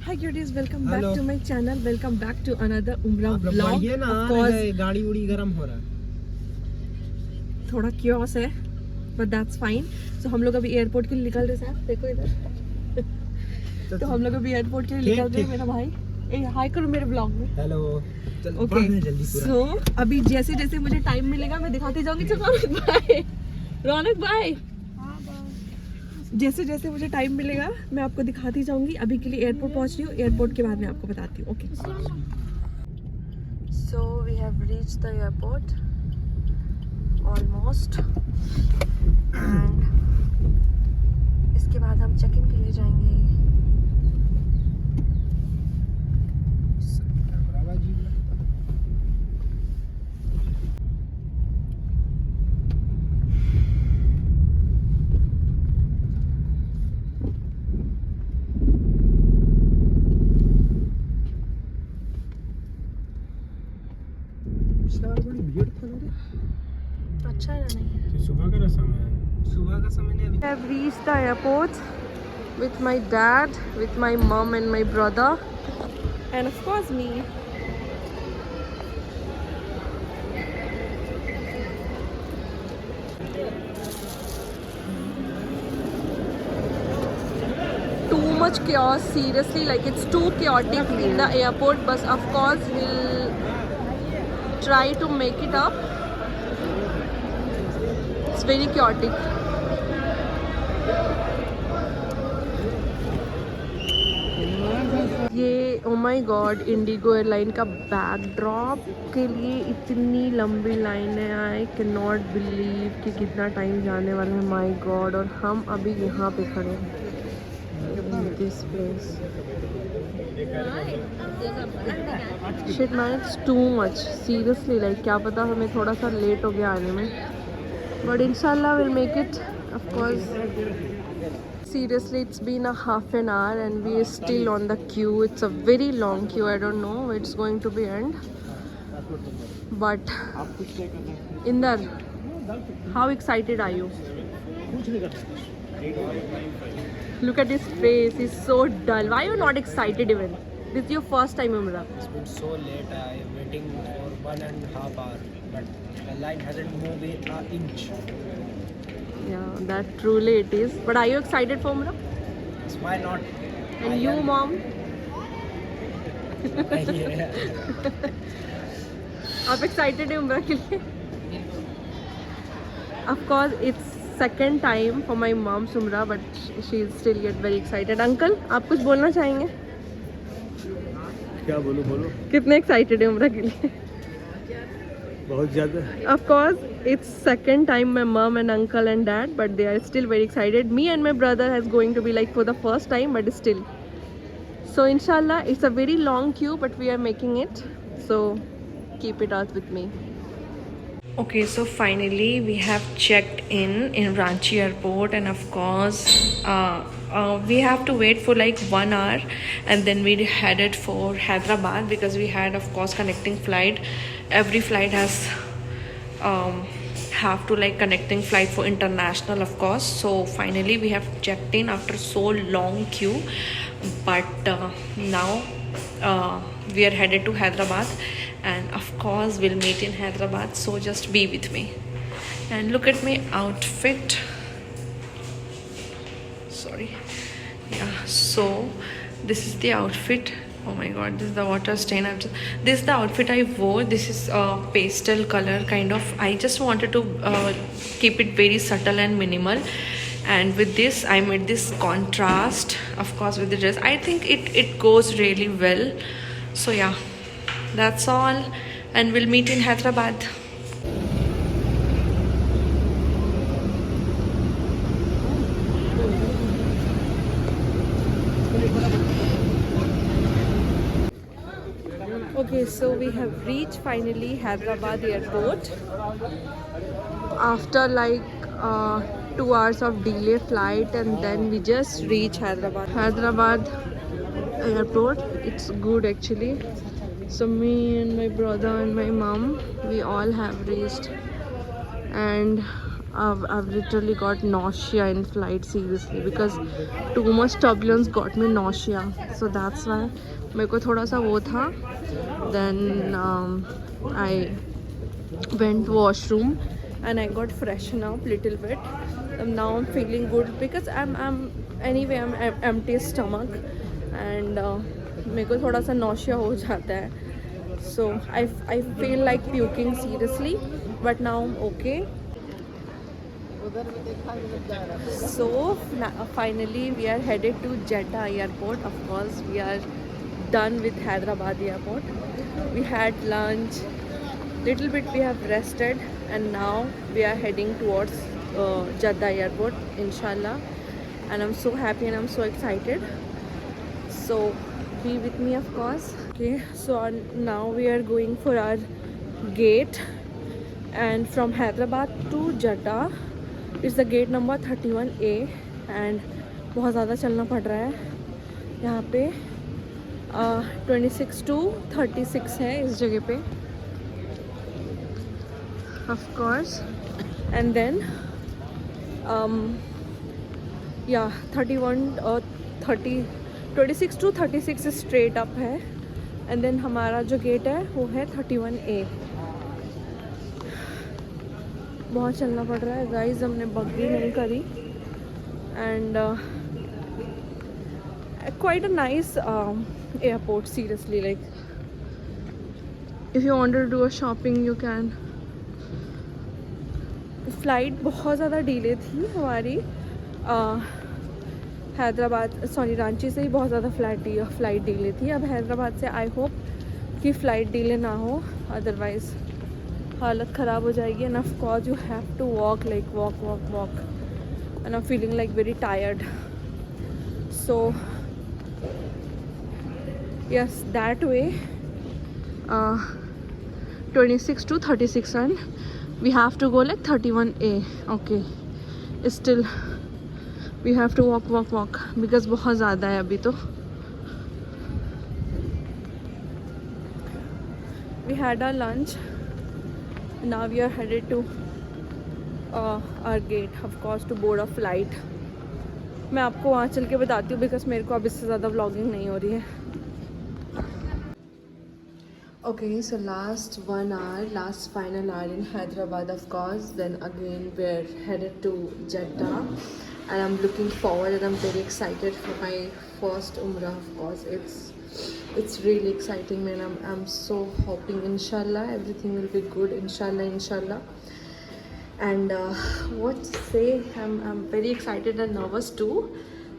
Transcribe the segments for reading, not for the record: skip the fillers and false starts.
Hi cuties, welcome back Hello. to my channel. Welcome back to another Umrah आप लोग vlog. बढ़िए ना, Of course, गाड़ी उड़ी गर्म हो रहा है। थोड़ा chaos है, but that's fine. So हम लोग अभी एयरपोर्ट के लिए निकल रहे हैं। देखो इधर। तो हम लोग अभी एयरपोर्ट के लिए निकल रहे हैं। मेरा भाई, ए हाय करो मेरे ब्लॉग में। हेलो। ओके। So अभी जैसे जैसे मुझे टाइम मिलेगा मैं दिखाती जाऊंगी। चलो रौनक भाई। जैसे जैसे मुझे टाइम मिलेगा मैं आपको दिखाती जाऊंगी। अभी के लिए एयरपोर्ट पहुंच रही हूँ। एयरपोर्ट के बाद मैं आपको बताती हूँ। Okay. So we have reached the airport almost and इसके बाद हम चेक इन के लिए जाएंगे। अच्छा है ना? नहीं सुबह का समय है। सुबह का समय नहीं। I have reached the airport with my dad, with my mom and my brother, and of course me. Too much chaos, seriously, like it's too chaotic in the airport, but of course we'll try to make it up. It's very chaotic. ये ओ my God, Indigo airline का backdrop के लिए इतनी लंबी line है। I can not believe कि कितना time जाने वाला है। माय गॉड, और हम अभी यहाँ पे खड़े हैं this place. Shit man, it's too much seriously. Like क्या पता हमें थोड़ा सा लेट हो गया आने में, बट इंशाल्लाह will make it of course. Seriously, it's been a half an hour and we are still on the queue. It's a very long queue. I don't know where it's going to be end. But Inder, how excited are you? Look at his face. He's so dull. Why are you not excited even? This is your first time, Umrah. It's been so late. I am waiting for 1.5 hours, but the line hasn't moved an inch. Yeah, that truly it is. But are you excited for Umrah? Why not? And you, mom? आप excited है उम्र के लिए? Of course, it's second time for my mom's Umrah, but she is still yet very excited. Uncle, आप कुछ बोलना चाहेंगे? क्या बोलो? कितने excited है उम्र के लिए? बहुत ज़्यादा। Of course, it's second time my mom and uncle and dad, but they are still very excited. Me and my brother is going to be like for the first time, but still. So inshallah, it's a very long queue, but we are making it. So keep it out with me. Okay, so finally we have checked in Ranchi airport, and of course we have to wait for like 1 hour, and then we headed for Hyderabad because we had of course connecting flight. Every flight has have to like connecting flight for international of course. So finally we have checked in after so long queue, but now we are headed to Hyderabad, and of course we'll meet in Hyderabad, so just be with me. And look at my outfit. Sorry. Yeah, so this is the outfit. Oh my god, this is the water stain. This is the outfit I wore. This is a pastel color kind of. I just wanted to keep it very subtle and minimal, and with this I made this contrast of course with the dress. I think it goes really well. So yeah, that's all, and we'll meet in Hyderabad. Okay, so we have reached finally Hyderabad airport after like 2 hours of delay flight, and then we just reached Hyderabad airport. It's good actually. So me and my brother and my mom, we all have reached, and I've literally got nausea in flight, seriously, because too much turbulence got me nausea. So that's why मेरे को थोड़ा सा वो था. Then I went washroom and I got freshen up little bit. Now I'm feeling good because I'm I'm empty stomach and मेरे को थोड़ा सा nausea हो जाता है. So I feel like puking seriously, but now I'm okay. So finally we are headed to Jeddah airport. Of course we are done with Hyderabad airport. We had lunch, little bit we have rested, and now we are heading towards Jeddah airport, inshallah. And I'm so happy and I'm so excited. So be with me, of course. Okay, so now we are going for our gate, and from Hyderabad to Jeddah it's the gate number 31A, and बहुत ज़्यादा चलना पड़ रहा है यहाँ पे. 26 to 36 है इस जगह पे, of course. And then 26 to 36 straight up है. And then हमारा जो गेट है वो है 31A. बहुत चलना पड़ रहा है गाइस, हमने बग्गी नहीं करी. And quite a nice airport, seriously. Like if you want to do a shopping you can. Flight बहुत ज़्यादा डिले थी हमारी रांची से ही बहुत ज़्यादा फ्लाइट डिले थी. अब हैदराबाद से आई होप कि फ़्लाइट डिले ना हो, अदरवाइज़ हालत ख़राब हो जाएगी. And of course you have to walk and I am feeling like very tired. So yes, that way 26 to 36 and we have to go like 31A. Okay, still we have to walk because बहुत ज़्यादा है अभी तो. We had our lunch. Now we are headed to our gate, of course, to board a flight. मैं आपको वहाँ चल के बताती हूँ because मेरे को अब इससे ज़्यादा vlogging नहीं हो रही है. Okay, so last final hour in Hyderabad, of course. Then again we're headed to Jeddah, and I'm looking forward and I'm very excited for my first Umrah. Of course, it's really exciting, man. I'm so hoping, inshallah, everything will be good, inshallah. And what to say, I'm very excited and nervous too.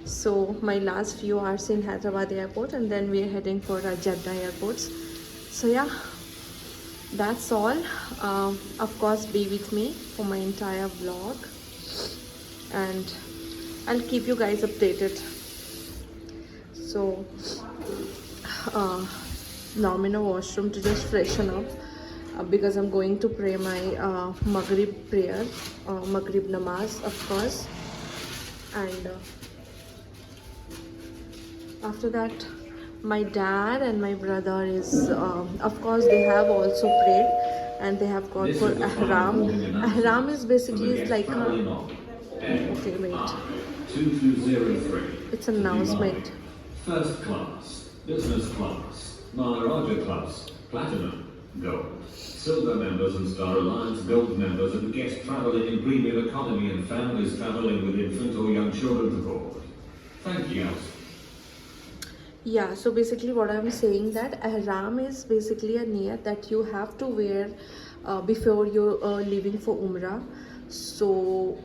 So my last few hours in Hyderabad airport, and then we're heading for Jeddah airports. So yeah, that's all. Of course, be with me for my entire vlog, and I'll keep you guys updated. So now I'm in a washroom to just freshen up because I'm going to pray my Maghrib prayer, Maghrib namaz, of course. And after that, my dad and my brother is of course they have also prayed, and they have gone for ihram. Ihram is basically like a, okay, wait, 2203. it's an announcement. First class, business class, Maharaja class, platinum, gold, silver members and Star Alliance gold members, and guests travelling in premium economy, and families travelling with infant or young children to board. Thank you. Yeah, so basically what I'm saying, that ihram is basically a niyat that you have to wear before you're leaving for Umrah. So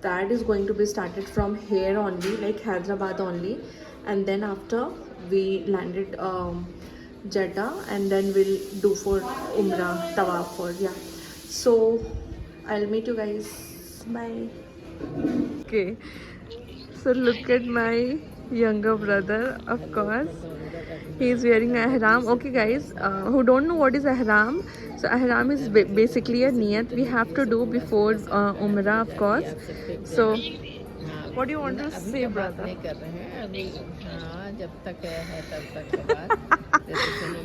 that is going to be started from here only, like Hyderabad only, and then after we landed Jeddah, and then we'll do for Umrah Tawaf for, yeah. So I'll meet you guys. Bye. Okay, so look at my younger brother, of course. He is wearing ihram. Okay guys, who don't know what is ihram, so ihram is basically a niyat we have to do before Umrah, of course. So what do you want to say, brother?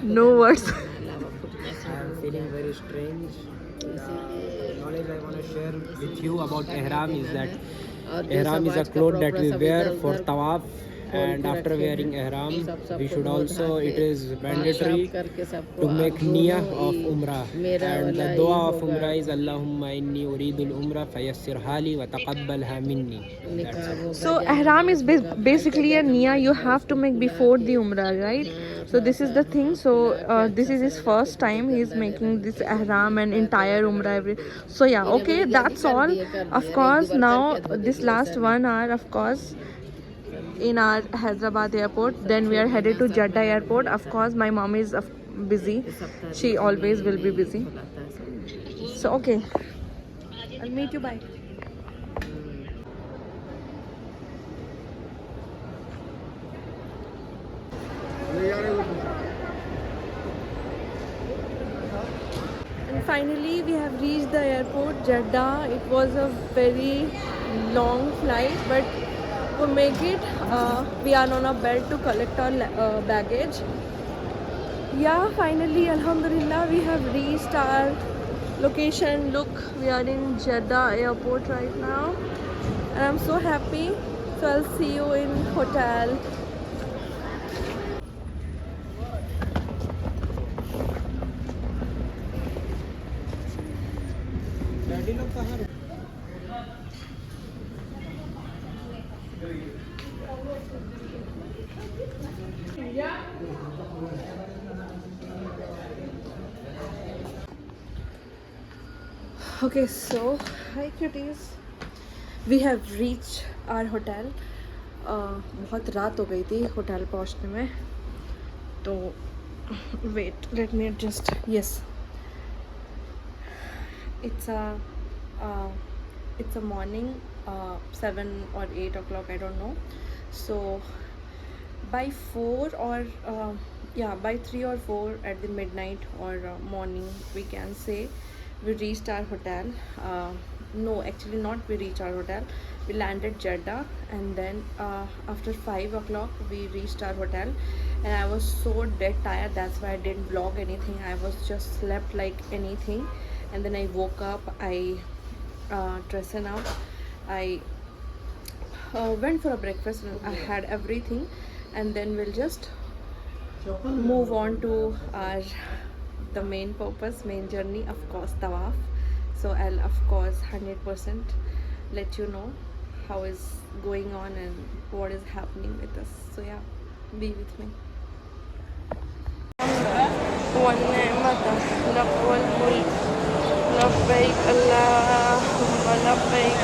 No words. I am feeling very strange. The knowledge I want to share with you about ihram is that ihram is a cloth that we wear for tawaf, and after wearing ihram, we should also, it is mandatory to make niyyah of umrah. And the dua of umrah is Allahumma inni uridul umrah fayassir hali wa taqabbalha minni. That's it. So ihram is basically a niyyah you have to make before the umrah, right? So this is the thing. So this is his first time he's making this ihram and entire umrah. So yeah, okay, that's all. Of course, now this last 1 hour, of course, in our Hyderabad airport. Then we are headed to Jeddah airport. Of course, my mom is busy. She always will be busy. So okay, I'll meet you. Bye. And finally we have reached the airport, Jeddah. It was a very long flight, but we make it. We are on a belt to collect our baggage. Yeah, finally, Alhamdulillah, we have reached our location. Look, we are in Jeddah airport right now, and I'm so happy. So I'll see you in hotel. Okay, so hi cuties, we have reached our hotel. बहुत रात हो गई थी hotel पहुंचने में, तो wait, let me adjust. Yes, it's a morning, 7 or 8 o'clock, I don't know. So by 4 or by 3 or 4 at the midnight or morning, we can say, we reached our hotel. No, actually not we reached our hotel. We landed Jeddah, and then after 5 o'clock we reached our hotel, and I was so dead tired. That's why I didn't vlog anything. I was just slept like anything, and then I woke up. I dressed up. I went for a breakfast. And I had everything, and then we'll just move on to the main purpose, main journey, of course, tawaf. So I'll of course 100% let you know how is going on and what is happening with us. So yeah, be with me. لبيك اللهم لبيك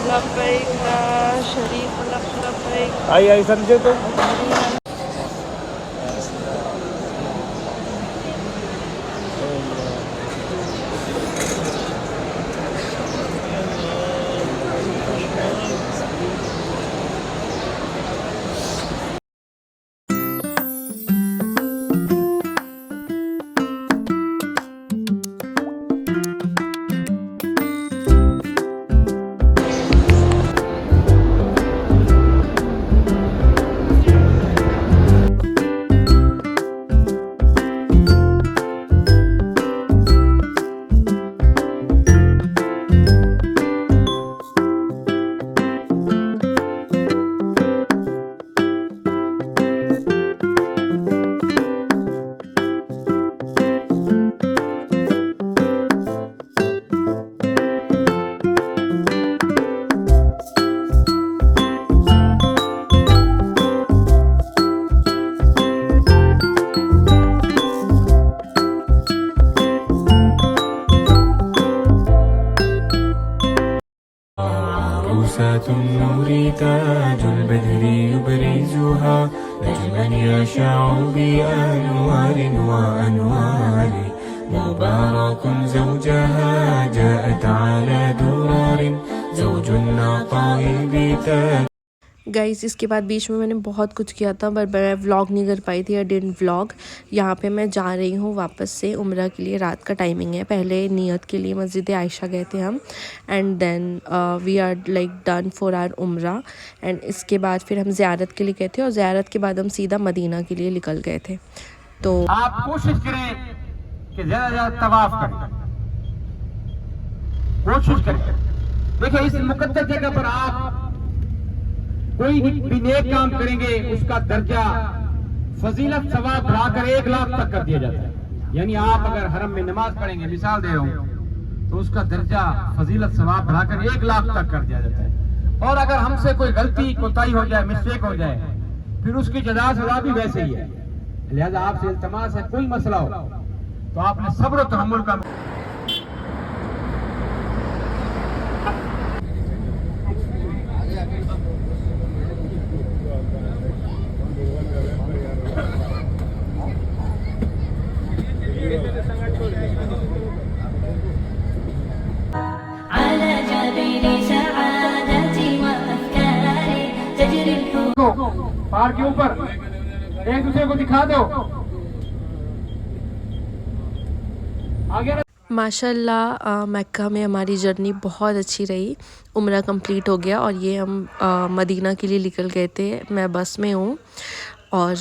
لبيك لا شريك لك لبيك. आई समझे तो عروسة النور تاج البدر يبرزها نجما يشع بأنوار وأنوار مبارك زوجها جاءت على درار زوج العطاء بتاج. Guys, इसके बाद बीच में मैंने बहुत कुछ किया था, पर मैं व्लॉग नहीं कर पाई थी. I didn't vlog. यहाँ पे मैं जा रही हूँ वापस से उम्रा के लिए. रात का टाइमिंग है. पहले नियत के लिए मस्जिद आयशा गए थे हम, and then we are like done for our Umrah. एंड इसके बाद फिर हम ज़ियारत के लिए गए थे, और ज़ियारत के बाद हम सीधा मदीना के लिए निकल गए थे. तो आप कोशिश करें कि ज़्यादा से ज़्यादा तवाफ करें, कोशिश करें। देखिए इस मुकद्दस जगह पर आप कोई भी नेक काम करेंगे उसका दर्जा फजीलत सवाब बढ़ाकर 1 लाख तक कर दिया जाता है। यानी आप अगर हरम में नमाज पढ़ेंगे, मिसाल दे रहा हूं, तो उसका दर्जा फजीलत सवाब बढ़ाकर 1 लाख तक कर दिया जाता है। और अगर हमसे कोई गलती कोताही हो जाए, मिस्टेक हो जाए, फिर उसकी जज़ा सज़ा भी वैसे ही है। लिहाजा आपसे इल्तमास है, कोई मसला हो तो आपने सब्र और तहम्मुल का पहाड़ के ऊपर एक दूसरे को दिखा दो। आगे माशाल्लाह मक्का में हमारी जर्नी बहुत अच्छी रही। उम्रा कंप्लीट हो गया और ये हम मदीना के लिए निकल गए थे। मैं बस में हूँ और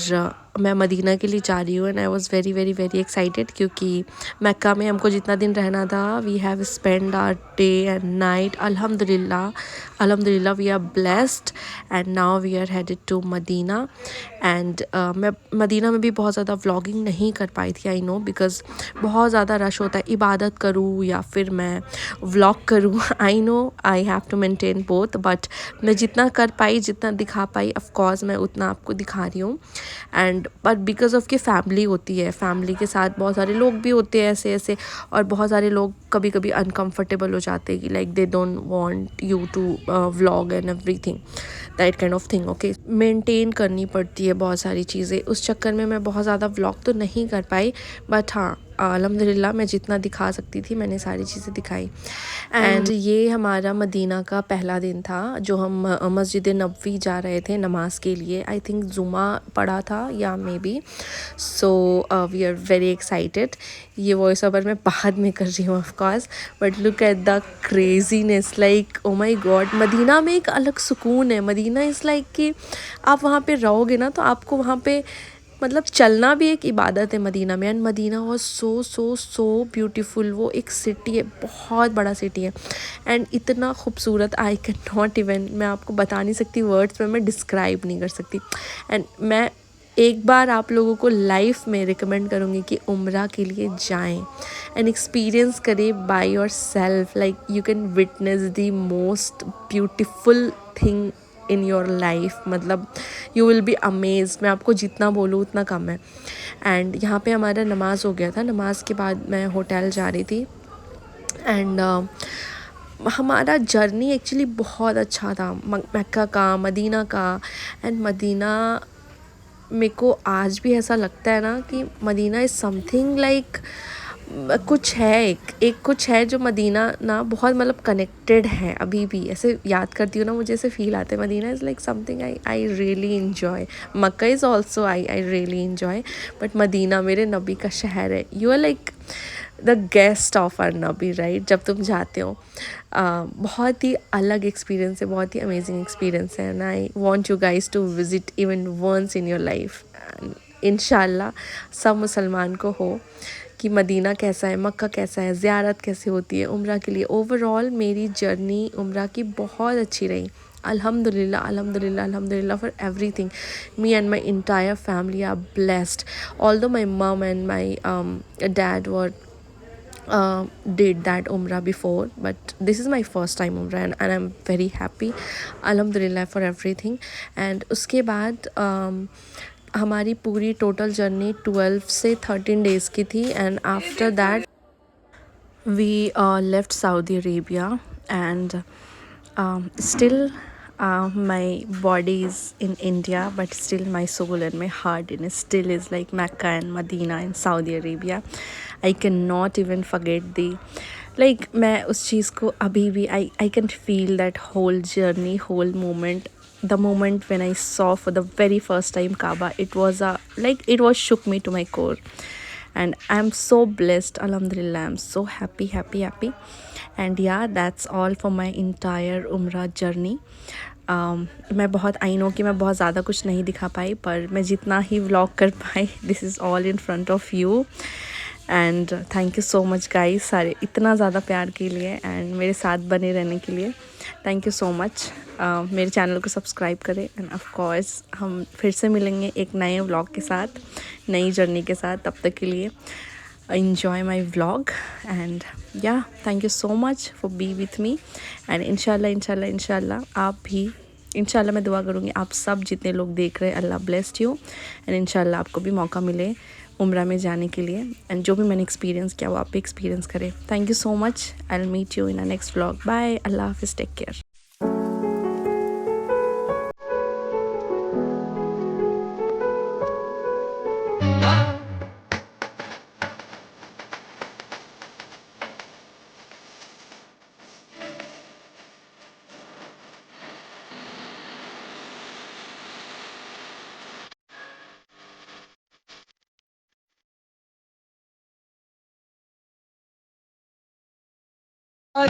मैं मदीना के लिए जा रही हूँ and I was very very very excited क्योंकि मक्का में हमको जितना दिन रहना था we have spend our day and night. अल्हम्दुलिल्लाह we are blessed and now we are headed to Medina. And मैं मदीना में भी बहुत ज़्यादा व्लॉगिंग नहीं कर पाई थी, आई नो, बिकॉज़ बहुत ज़्यादा रश होता है। इबादत करूँ या फिर मैं व्लॉग करूँ, I know I have to maintain both, but मैं जितना कर पाई, जितना दिखा पाई, ऑफ कोर्स मैं उतना आपको दिखा रही हूँ। एंड बट बिकॉज ऑफ कि फैमिली होती है, फैमिली के साथ बहुत सारे लोग भी होते हैं ऐसे और बहुत सारे लोग कभी कभी अनकम्फर्टेबल हो जाते हैं कि like they don't want you to vlog and everything, that kind of thing. Okay, maintain करनी पड़ती है बहुत सारी चीज़ें। उस चक्कर में मैं बहुत ज़्यादा व्लॉग तो नहीं कर पाई, बट हाँ अल्हम्दुलिल्लाह मैं जितना दिखा सकती थी मैंने सारी चीज़ें दिखाई। एंड ये हमारा मदीना का पहला दिन था जो हम मस्जिद नबवी जा रहे थे नमाज के लिए। आई थिंक जुमा पड़ा था या maybe, so we are very excited. ये वॉइस ओवर मैं बाद में कर रही हूँ of course, but look at the craziness, like oh my God. Medina में एक अलग सुकून है। मदीना इज़ लाइक कि आप वहाँ पे रहोगे ना तो आपको वहाँ पे मतलब चलना भी एक इबादत है मदीना में। And Medina was so beautiful. वो एक सिटी है, बहुत बड़ा सिटी है एंड इतना खूबसूरत, आई कैन नॉट इवन, मैं आपको बता नहीं सकती, वर्ड्स में मैं डिस्क्राइब नहीं कर सकती। एंड मैं एक बार आप लोगों को लाइफ में रिकमेंड करूँगी कि उम्रा के लिए जाएं एंड एक्सपीरियंस करें by your self. Like you can witness the most beautiful thing in your life, मतलब यू विल बी अमेज। मैं आपको जितना बोलूँ उतना कम है। एंड यहाँ पे हमारा नमाज हो गया था। नमाज के बाद मैं होटल जा रही थी एंड हमारा जर्नी एक्चुअली बहुत अच्छा था, मक्का का, मदीना का। एंड मदीना मेरे को आज भी ऐसा लगता है ना कि मदीना इज़ समथिंग लाइक कुछ है, एक कुछ है जो मदीना ना बहुत मतलब कनेक्टेड है। अभी भी ऐसे याद करती हूँ ना मुझे ऐसे फील आते हैं। Medina is like something I really enjoy. Mecca is also I really enjoy, but Medina मेरे नबी का शहर है। You are like the guest of our नबी, राइट। जब तुम जाते हो बहुत ही अलग एक्सपीरियंस है, बहुत ही अमेजिंग एक्सपीरियंस है। And I want you guys to visit even once in your life. इंशाल्लाह सब मुसलमान को हो कि मदीना कैसा है, मक्का कैसा है, ज़ियारत कैसे होती है उम्रा के लिए। ओवरऑल मेरी जर्नी उम्रा की बहुत अच्छी रही। Alhamdulillah for everything. Me and my entire family are blessed. Although my mom and my dad did that umrah before, but this is my first time umrah and I'm very happy. Alhamdulillah for everything. And उसके बाद हमारी पूरी total journey 12 से 13 days की थी। And after that we left Saudi Arabia and still my body is in India, but still my soul and my heart and still is like Mecca and Medina in Saudi Arabia. I cannot even forget the like मैं उस चीज़ को अभी भी I can feel that whole journey, whole moment. The moment when I saw for the very first time Kaaba, it was shook me to my core. And I'm so blessed, alhamdulillah. I'm so happy. And yeah, that's all for my entire umrah journey. मैं बहुत I know कि मैं बहुत ज़्यादा कुछ नहीं दिखा पाई, पर मैं जितना ही व्लॉग कर पाई, this is all in front of you. And thank you so much guys, सारे इतना ज़्यादा प्यार के लिए एंड मेरे साथ बने रहने के लिए थैंक यू सो मच। मेरे चैनल को सब्सक्राइब करें एंड ऑफ कोर्स हम फिर से मिलेंगे एक नए व्लॉग के साथ, नई जर्नी के साथ। तब तक के लिए enjoy my vlog and yeah, thank you so much for be with me and इंशाल्लाह आप भी, इंशाल्लाह मैं दुआ करूँगी आप सब जितने लोग देख रहे हैं, अल्लाह ब्लेस्ड यू एंड इंशाल्लाह आपको भी मौका मिले उम्रा में जाने के लिए एंड जो भी मैंने एक्सपीरियंस किया वो आप भी एक्सपीरियंस करें। Thank you so much, I will meet you in a next vlog. Bye, अल्लाह हाफिज़, टेक केयर।